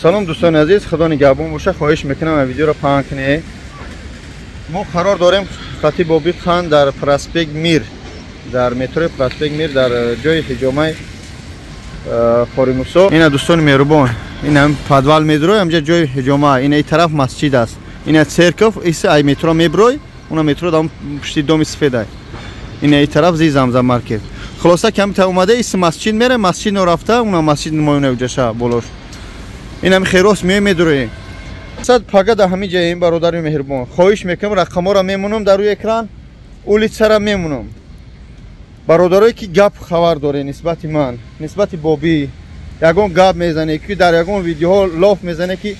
سلام دوستان عزیز، خدا نگهبان باشه. خواهش میکنم این ویدیو رو پهن کنید. ما قرار داریم خطی بابی خان در پراسپکت میر، در مترو پراسپکت میر، در جای حجامه خورموسا. این دوستان مهربان، این هم پادوال مترو، همجا جای حجامه. این ای طرف مسجد است، این سرکف ایس ای مترو میبروی، اون مترو دام پشتی دوم سفید. این ای طرف زی زمزم مارکت. خلاصه کم تا اومده ایس مسجد میره، مسجد نو رفته، اون مسجد نمایونه وجشه بولوش. این هم خیراس میدروی. صد پاگه در همین جای این برادر مهربان، خواهش میکنم رقما را میمونم در روی اکران، اولیچه را میمونم. برادرایی که گپ خبر داره نسبت من، نسبت بابی، یگون گپ میزنه که در یگون ویدیوها لاف میزنه که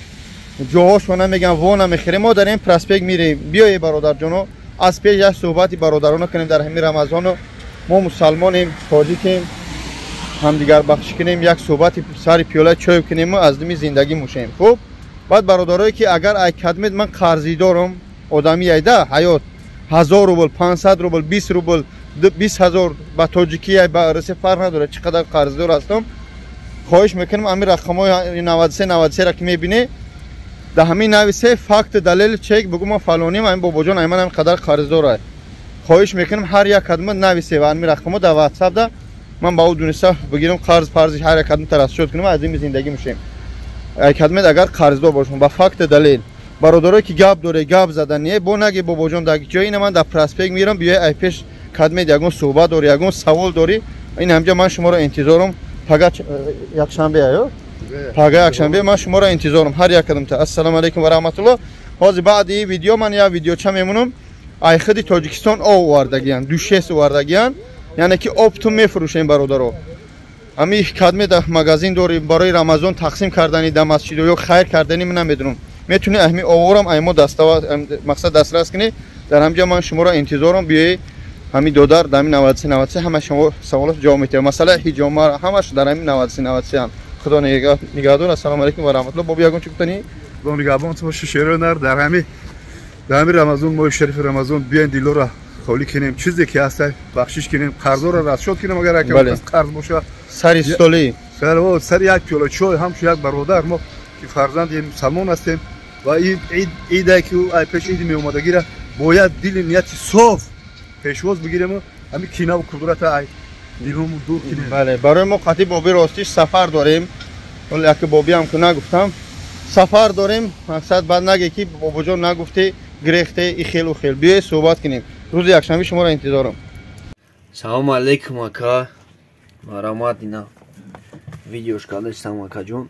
جاهاشو نمیگن و نمیخره. ما در این پراسپکت میریم. بیای برادر جانو، از پیش یک صحبتی برادرانه کنیم. در همین رمضان ما مسلمانیم، تاجیکیم، هم دیگر بخش کنیم، یک صحبت سر پیاله چای کنیم و از دمی زندگی موشیم. خوب بعد برادرایی که اگر ای خدمت من قرضی دارم، آدمی ایده حیات 1000 روبل، 500 روبل، 20 روبل، 20000 با تاجیکی با ارسی فرق نداره چقدر قرض دار هستم. خواهش میکنم همین رقمای 93 را که میبینی در همین نویسه فکت دلیل چک بگو ما فلانیم، همین بابا جان من قدر قرض داره. خواهش میکنم هر یک خدمت نویسه و همین رقمو در واتساپ ده من با او دونسته بگیرم قرض پرزش هر یک خدمت ترشد کنم از این زندگی میشیم. ای خدمت اگر قرض دار باشم با فکت دلیل. برادرایی که گپ داره گپ زدنیه بو نگی بابا جان در جای این من در پراسپکت میرم بیای ای پیش خدمت یگون صحبت داری یگون سوال داری. این همجا من شما را انتظارم. پگاه یک شنبه آیو پگاه یک شنبه من شما را انتظارم هر یک خدمت. السلام علیکم و رحمت الله. حاضر بعد این ویدیو من یا ویدیو چه میمونم ای خدی تاجیکستان او واردگیان دوشیس واردگیان، یعنی که آب تو میفروشیم برادرو. امی خدمت در مغازین داریم برای رمضان تقسیم کردنی در مسجد یا خیر کردنی من نمیدونم. میتونی اهمی آورم ایمو مقصد دسترس کنی. در همجا من شما را انتظارم بیای همین دودار در همین 93 همه شما سوالات جواب میده. مثلا حجامه همش در همین 93 هم. خدا نگهدار. السلام علیکم و رحمت الله. بابی یگون چیکتنی؟ خدا نگهبان تو باشه. شیرونر در همین رمضان ماه شریف رمضان بیاین دیلو را خالی کنیم، چیزی که هست بخشش کنیم، قرضا را رد کنیم. اگر یک قرض باشه سر استولی سر یک پیاله چای هم یک برادر ما که فرزند مسلمان هستیم و عیدی که ای پیش عید می اومدگی را باید دل نیت صاف پیشواز بگیریم. همین کینه و کدورت ای دیلمون دور کنیم. بله برای ما خطیب بابی راستیش سفر داریم. ولی اگه بابی هم که نگفتم سفر داریم، مقصد بعد نگه که بابا جان نگفته گرفته ای خیل و خیل. بیای صحبت کنیم. روز یکشنبه شما را انتظارم. سلام علیکم اکا. مرحمت اینا ویدیوش کالشتم اکا جون.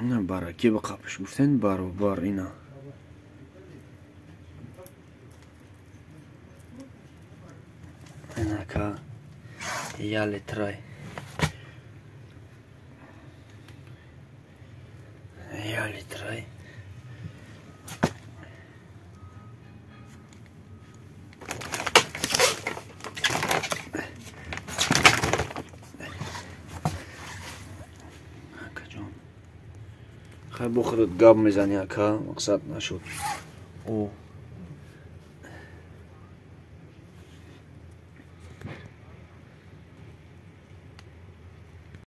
اینا برای کی به قبش گفتن بار اینا. اینا اکا یا لیترای خیلی بخورد گاب میزنی اکا مقصد نشد او